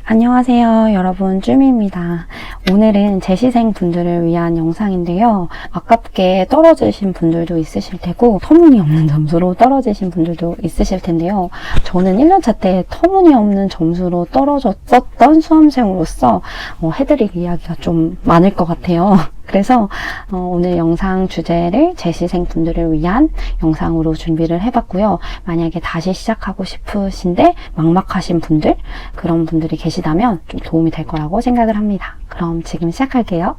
안녕하세요 여러분, 쭈미입니다. 오늘은 재시생 분들을 위한 영상인데요. 아깝게 떨어지신 분들도 있으실 테고 터무니없는 점수로 떨어지신 분들도 있으실 텐데요. 저는 1년차 때 터무니없는 점수로 떨어졌었던 수험생으로서 해드릴 이야기가 좀 많을 것 같아요. 그래서 오늘 영상 주제를 재시생 분들을 위한 영상으로 준비를 해봤고요. 만약에 다시 시작하고 싶으신데 막막하신 분들, 그런 분들이 계시다면 좀 도움이 될 거라고 생각을 합니다. 그럼 지금 시작할게요.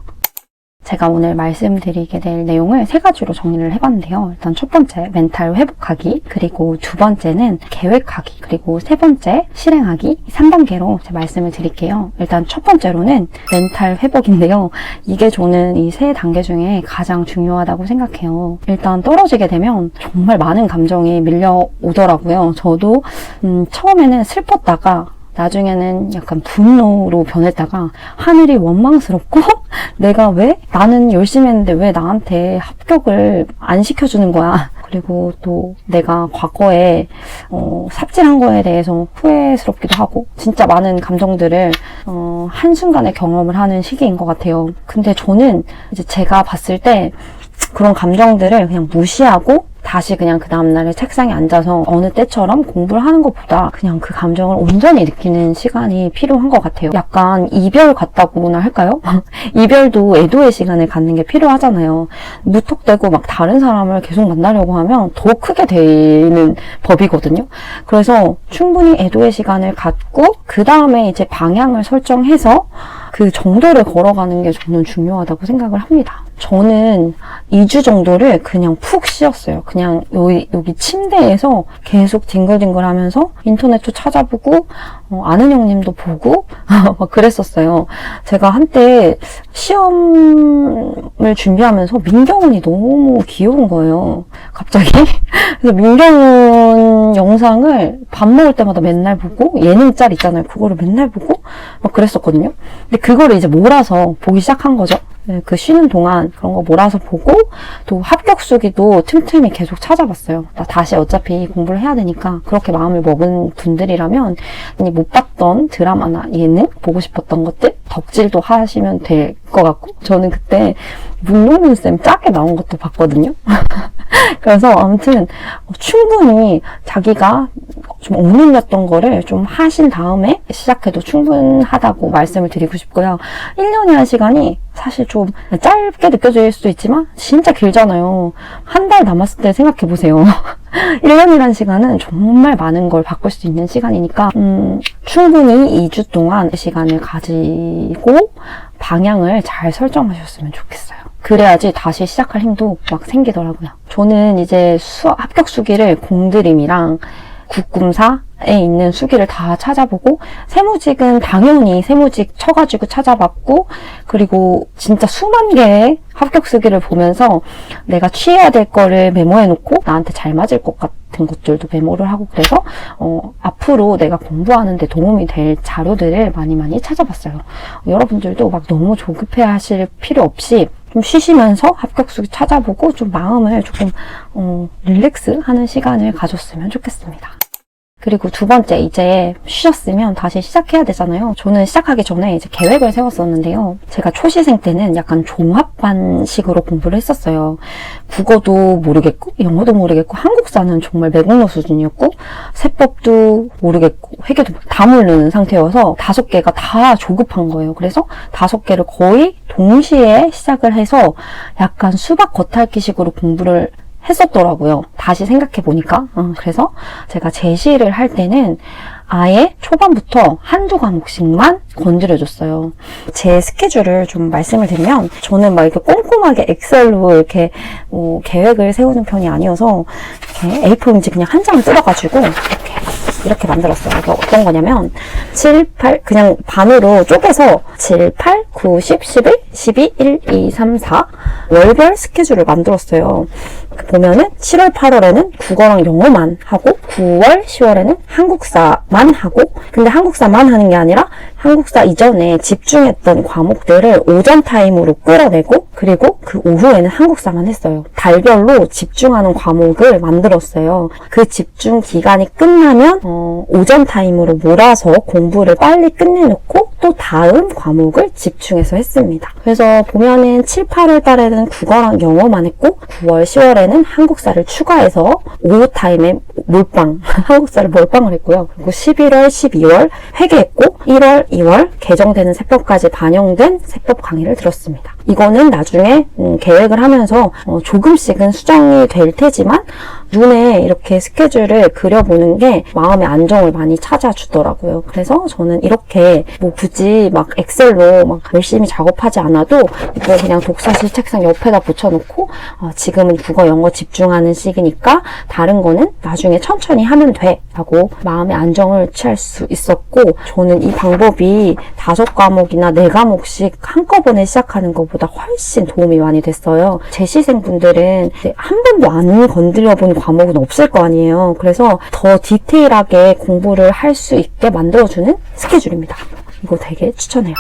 제가 오늘 말씀드리게 될 내용을 세 가지로 정리를 해봤는데요. 일단 첫 번째, 멘탈 회복하기, 그리고 두 번째는 계획하기, 그리고 세 번째, 실행하기, 3단계로 제 말씀을 드릴게요. 일단 첫 번째로는 멘탈 회복인데요. 이게 저는 이 세 단계 중에 가장 중요하다고 생각해요. 일단 떨어지게 되면 정말 많은 감정이 밀려오더라고요. 저도 처음에는 슬펐다가 나중에는 약간 분노로 변했다가 하늘이 원망스럽고 내가 왜? 나는 열심히 했는데 왜 나한테 합격을 안 시켜주는 거야? 그리고 또 내가 과거에 삽질한 거에 대해서 후회스럽기도 하고 진짜 많은 감정들을 한순간에 경험을 하는 시기인 것 같아요. 근데 저는 이제 제가 봤을 때 그런 감정들을 그냥 무시하고 다시 그냥 그 다음날에 책상에 앉아서 어느 때처럼 공부를 하는 것보다 그냥 그 감정을 온전히 느끼는 시간이 필요한 것 같아요. 약간 이별 같다고나 할까요? 이별도 애도의 시간을 갖는 게 필요하잖아요. 무턱대고 막 다른 사람을 계속 만나려고 하면 더 크게 되는 법이거든요. 그래서 충분히 애도의 시간을 갖고 그 다음에 이제 방향을 설정해서 그 정도를 걸어가는 게 저는 중요하다고 생각을 합니다. 저는 2주 정도를 그냥 푹 쉬었어요. 그냥 여기 침대에서 계속 뒹글뒹글 하면서 인터넷도 찾아보고 아는 형님도 보고 막 그랬었어요. 제가 한때 시험을 준비하면서 민경훈이 너무 귀여운 거예요. 갑자기. 그래서 민경훈 영상을 밥 먹을 때마다 맨날 보고 예능 짤 있잖아요. 그거를 맨날 보고 막 그랬었거든요. 근데 그거를 이제 몰아서 보기 시작한 거죠. 그 쉬는 동안 그런 거 몰아서 보고 또 합격 수기도 틈틈이 계속 찾아봤어요. 나 다시 어차피 공부를 해야 되니까 그렇게 마음을 먹은 분들이라면 못 봤던 드라마나 예능 보고 싶었던 것들 덕질도 하시면 될 것 같고 저는 그때 문동균 짝에 나온 것도 봤거든요. 그래서 아무튼 충분히 자기가 좀 억눌렸던 거를 좀 하신 다음에 시작해도 충분하다고 말씀을 드리고 싶고요. 1년이라는 시간이 사실 좀 짧게 느껴질 수도 있지만 진짜 길잖아요. 한 달 남았을 때 생각해보세요. 1년이라는 시간은 정말 많은 걸 바꿀 수 있는 시간이니까 충분히 2주 동안 시간을 가지고 방향을 잘 설정하셨으면 좋겠어요. 그래야지 다시 시작할 힘도 막 생기더라고요. 저는 이제 합격 수기를 공드림이랑 국금사에 있는 수기를 다 찾아보고 세무직은 당연히 세무직 쳐가지고 찾아봤고 그리고 진짜 수만 개의 합격 수기를 보면서 내가 취해야 될 거를 메모해놓고 나한테 잘 맞을 것 같은 것들도 메모를 하고 그래서 앞으로 내가 공부하는 데 도움이 될 자료들을 많이 찾아봤어요. 여러분들도 막 너무 조급해 하실 필요 없이 좀 쉬시면서 합격 수기 찾아보고 좀 마음을 조금 릴렉스 하는 시간을 가졌으면 좋겠습니다. 그리고 두 번째, 이제 쉬셨으면 다시 시작해야 되잖아요. 저는 시작하기 전에 이제 계획을 세웠었는데요. 제가 초시생 때는 약간 종합반식으로 공부를 했었어요. 국어도 모르겠고, 영어도 모르겠고, 한국사는 정말 매국노 수준이었고, 세법도 모르겠고, 회계도 다 모르는 상태여서 5개가 다 조급한 거예요. 그래서 5개를 거의 동시에 시작을 해서 약간 수박 겉핥기식으로 공부를 했었더라고요. 다시 생각해보니까. 그래서 제가 제시를 할 때는 아예 초반부터 한두 과목씩만 건드려줬어요. 제 스케줄을 좀 말씀을 드리면 저는 막 이렇게 꼼꼼하게 엑셀로 이렇게 계획을 세우는 편이 아니어서 이렇게 A4 용지 그냥 한 장을 뜯어가지고 이렇게 만들었어요. 이게 어떤 거냐면 7, 8 그냥 반으로 쪼개서 7, 8, 9, 10, 11, 12, 1, 2, 3, 4 월별 스케줄을 만들었어요. 보면은 7월, 8월에는 국어랑 영어만 하고 9월, 10월에는 한국사만 하고 근데 한국사만 하는 게 아니라 한국사 이전에 집중했던 과목들을 오전 타임으로 끌어내고 그리고 그 오후에는 한국사만 했어요. 달별로 집중하는 과목을 만들었어요. 그 집중 기간이 끝나면 오전 타임으로 몰아서 공부를 빨리 끝내놓고 또 다음 과목을 집중해서 했습니다. 그래서 보면은 7, 8월 달에는 국어랑 영어만 했고 9월, 10월에는 한국사를 추가해서 오후 타임에 몰빵, 한국사를 몰빵을 했고요. 그리고 11월, 12월 회계했고 1월, 2월 개정되는 세법까지 반영된 세법 강의를 들었습니다. 이거는 나중에 계획을 하면서 조금씩은 수정이 될 테지만 눈에 이렇게 스케줄을 그려보는 게 마음의 안정을 많이 찾아주더라고요. 그래서 저는 이렇게 뭐 굳이 막 엑셀로 막 열심히 작업하지 않아도 이거 그냥 독서실 책상 옆에다 붙여놓고 지금은 국어, 영어 집중하는 시기니까 다른 거는 나중에 천천히 하면 돼 라고 마음의 안정을 취할 수 있었고 저는 이 방법이 5과목이나 4과목씩 한꺼번에 시작하는 것보다 훨씬 도움이 많이 됐어요. 재시생분들은 한 번도 안 건드려본 과목은 없을 거 아니에요. 그래서 더 디테일하게 공부를 할 수 있게 만들어주는 스케줄입니다. 이거 되게 추천해요.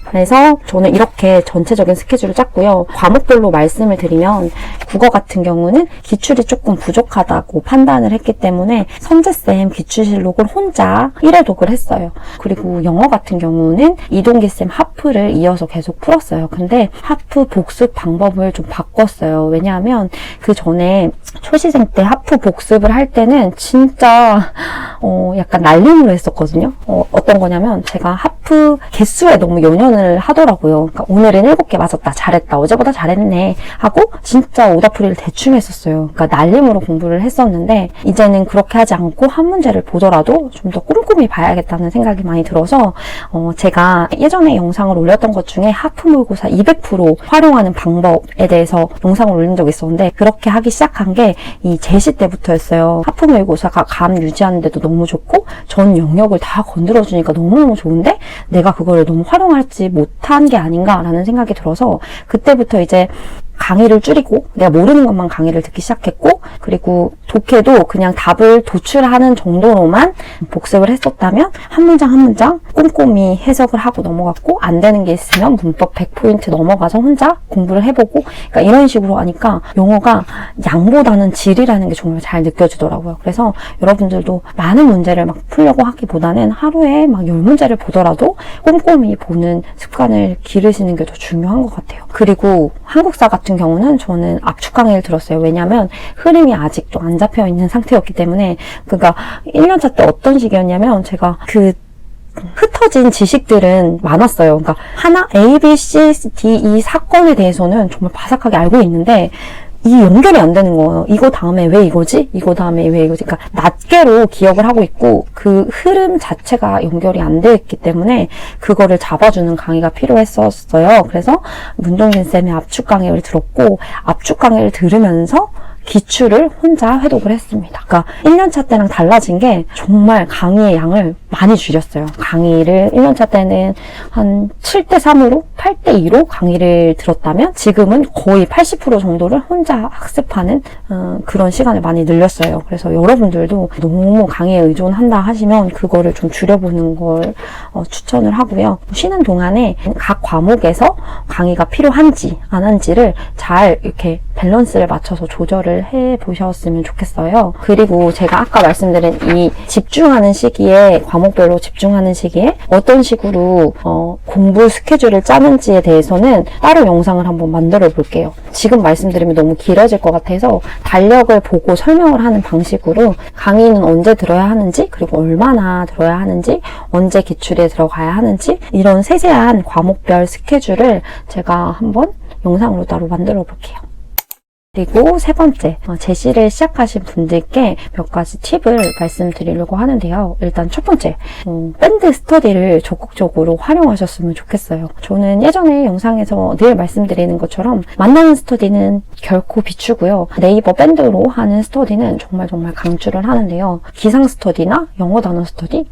그래서 저는 이렇게 전체적인 스케줄을 짰고요. 과목별로 말씀을 드리면 국어 같은 경우는 기출이 조금 부족하다고 판단을 했기 때문에 선재쌤 기출실록을 혼자 1회 독을 했어요. 그리고 영어 같은 경우는 이동기쌤 하프를 이어서 계속 풀었어요. 근데 하프 복습 방법을 좀 바꿨어요. 왜냐하면 그 전에 초시생 때 하프 복습을 할 때는 진짜 약간 날림으로 했었거든요. 어떤 거냐면 제가 하프 개수에 너무 연연을 하더라고요. 그러니까 오늘은 7개 맞았다. 잘했다. 어제보다 잘했네. 하고 진짜 오답풀이를 대충 했었어요. 그러니까 날림으로 공부를 했었는데 이제는 그렇게 하지 않고 한 문제를 보더라도 좀 더 꼼꼼히 봐야겠다는 생각이 많이 들어서 제가 예전에 영상을 올렸던 것 중에 하프 모의고사 200% 활용하는 방법에 대해서 영상을 올린 적이 있었는데 그렇게 하기 시작한 게 이 제시 때부터였어요. 하프 모의고사가 감 유지하는데도 너무 좋고 전 영역을 다 건드려주니까 너무너무 좋은데 내가 그걸 너무 활용할지 못한 게 아닌가라는 생각이 들어서 그때부터 이제 강의를 줄이고 내가 모르는 것만 강의를 듣기 시작했고 그리고 독해도 그냥 답을 도출하는 정도로만 복습을 했었다면 한 문장 한 문장 꼼꼼히 해석을 하고 넘어갔고 안 되는 게 있으면 문법 100포인트 넘어가서 혼자 공부를 해보고 그러니까 이런 식으로 하니까 영어가 양보다는 질이라는 게 정말 잘 느껴지더라고요. 그래서 여러분들도 많은 문제를 막 풀려고 하기보다는 하루에 막 10문제를 보더라도 꼼꼼히 보는 습관을 기르시는 게 더 중요한 것 같아요. 그리고 한국사 같은 경우는 저는 압축 강의를 들었어요. 왜냐하면 흐름이 아직도 안 잡혀 있는 상태였기 때문에 그러니까 1년차 때 어떤 식이었냐면 제가 흩어진 지식들은 많았어요. 그러니까 하나 A, B, C, D, E 사건에 대해서는 정말 바삭하게 알고 있는데 이 연결이 안 되는 거예요. 이거 다음에 왜 이거지? 이거 다음에 왜 이거지? 그러니까 낱개로 기억을 하고 있고 그 흐름 자체가 연결이 안 되어 있기 때문에 그거를 잡아주는 강의가 필요했었어요. 그래서 문동진 쌤의 압축 강의를 들었고 압축 강의를 들으면서 기출을 혼자 회독을 했습니다. 그러니까 1년차 때랑 달라진 게 정말 강의의 양을 많이 줄였어요. 강의를 1년차 때는 한 7대3으로 8대2로 강의를 들었다면 지금은 거의 80% 정도를 혼자 학습하는 그런 시간을 많이 늘렸어요. 그래서 여러분들도 너무 강의에 의존한다 하시면 그거를 좀 줄여보는 걸 추천을 하고요. 쉬는 동안에 각 과목에서 강의가 필요한지 안 한지를 잘 이렇게 밸런스를 맞춰서 조절을 해보셨으면 좋겠어요. 그리고 제가 아까 말씀드린 이 집중하는 시기에 과목별로 집중하는 시기에 어떤 식으로 공부 스케줄을 짜는지에 대해서는 따로 영상을 한번 만들어 볼게요. 지금 말씀드리면 너무 길어질 것 같아서 달력을 보고 설명을 하는 방식으로 강의는 언제 들어야 하는지 그리고 얼마나 들어야 하는지 언제 기출에 들어가야 하는지 이런 세세한 과목별 스케줄을 제가 한번 영상으로 따로 만들어 볼게요. 그리고 세 번째, 제시를 시작하신 분들께 몇 가지 팁을 말씀드리려고 하는데요. 일단 첫 번째, 밴드 스터디를 적극적으로 활용하셨으면 좋겠어요. 저는 예전에 영상에서 늘 말씀드리는 것처럼 만나는 스터디는 결코 비추고요. 네이버 밴드로 하는 스터디는 정말 강추를 하는데요. 기상 스터디나 영어 단어 스터디,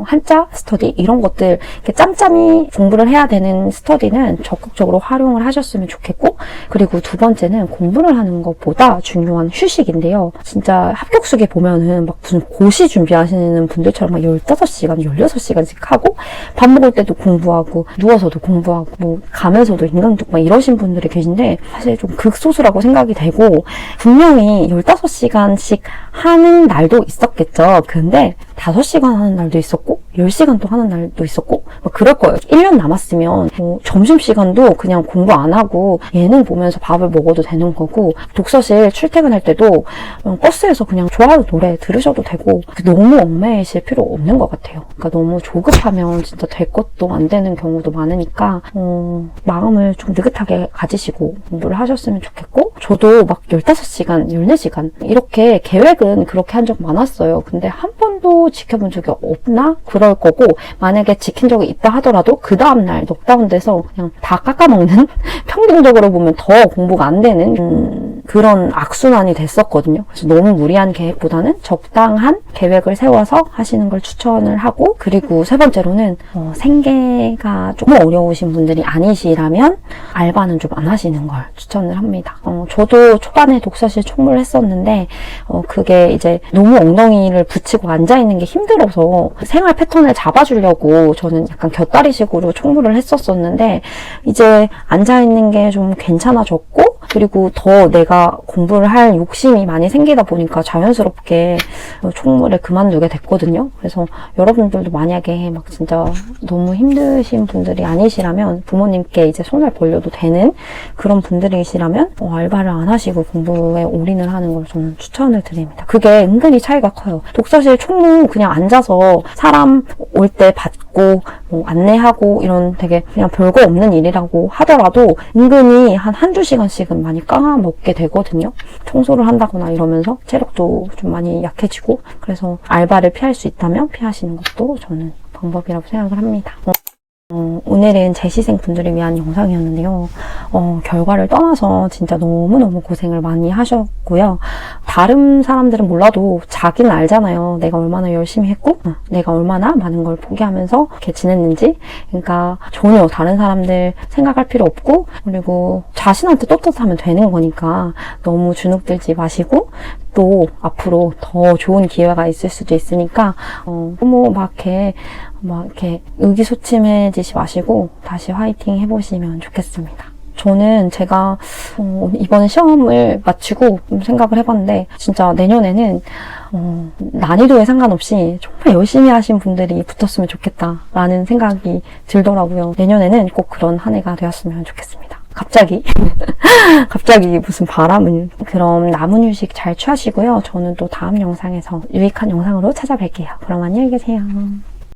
한자 스터디 이런 것들 이렇게 짬짬이 공부를 해야 되는 스터디는 적극적으로 활용을 하셨으면 좋겠고 그리고 두 번째는 공부 공부를 하는 것보다 중요한 휴식인데요. 진짜 합격수기 보면은 막 무슨 고시 준비하시는 분들처럼 막 15시간, 16시간씩 하고 밥 먹을 때도 공부하고 누워서도 공부하고 뭐 가면서도 인강독 막 이러신 분들이 계신데 사실 좀 극소수라고 생각이 되고 분명히 15시간씩 하는 날도 있었겠죠. 근데 5시간 하는 날도 있었고 10시간 또 하는 날도 있었고 막 그럴 거예요. 1년 남았으면 뭐 점심시간도 그냥 공부 안 하고 예능 보면서 밥을 먹어도 되는 거고 독서실 출퇴근할 때도 버스에서 그냥 좋아하는 노래 들으셔도 되고 너무 얽매이실 필요 없는 것 같아요. 그러니까 너무 조급하면 진짜 될 것도 안 되는 경우도 많으니까 마음을 좀 느긋하게 가지시고 공부를 하셨으면 좋겠고 저도 막 15시간, 14시간 이렇게 계획은 그렇게 한 적 많았어요. 근데 한 번도 지켜본 적이 없나? 그럴 거고 만약에 지킨 적이 있다 하더라도 그 다음날 넉다운 돼서 그냥 다 깎아먹는 평균적으로 보면 더 공부가 안 되는 그런 악순환이 됐었거든요. 그래서 너무 무리한 계획보다는 적당한 계획을 세워서 하시는 걸 추천을 하고 그리고 세 번째로는 생계가 조금 어려우신 분들이 아니시라면 알바는 좀 안 하시는 걸 추천을 합니다. 저도 초반에 독서실 총무를 했었는데 그게 이제 너무 엉덩이를 붙이고 앉아있는 게 힘들어서 생활 패턴을 잡아주려고 저는 약간 곁다리식으로 총무를 했었었는데 이제 앉아있는 게 좀 괜찮아졌고 그리고 더 내가 공부를 할 욕심이 많이 생기다 보니까 자연스럽게 총무를 그만두게 됐거든요. 그래서 여러분들도 만약에 막 진짜 너무 힘드신 분들이 아니시라면 부모님께 이제 손을 벌려도 되는 그런 분들이시라면 알바를 안 하시고 공부에 올인을 하는 걸 저는 추천을 드립니다. 그게 은근히 차이가 커요. 독서실 총무 그냥 앉아서 사람 올 때 받고 뭐 안내하고 이런 되게 그냥 별거 없는 일이라고 하더라도 은근히 한두 시간씩은 많이 까먹게 되거든요. 청소를 한다거나 이러면서 체력도 좀 많이 약해지고 그래서 알바를 피할 수 있다면 피하시는 것도 저는 방법이라고 생각을 합니다. 오늘은 재시생 분들을 위한 영상이었는데요. 결과를 떠나서 진짜 너무너무 고생을 많이 하셨고요. 다른 사람들은 몰라도 자기는 알잖아요. 내가 얼마나 열심히 했고 내가 얼마나 많은 걸 포기하면서 이렇게 지냈는지. 그러니까 전혀 다른 사람들 생각할 필요 없고 그리고 자신한테 떳떳하면 되는 거니까 너무 주눅들지 마시고 또 앞으로 더 좋은 기회가 있을 수도 있으니까 너무 막 이렇게 의기소침해지지 마시고 다시 화이팅 해보시면 좋겠습니다. 저는 제가 이번 시험을 마치고 생각을 해봤는데 진짜 내년에는 난이도에 상관없이 정말 열심히 하신 분들이 붙었으면 좋겠다라는 생각이 들더라고요. 내년에는 꼭 그런 한 해가 되었으면 좋겠습니다. 갑자기 무슨 바람을. 그럼 남은 휴식 잘 취하시고요. 저는 또 다음 영상에서 유익한 영상으로 찾아뵐게요. 그럼 안녕히 계세요.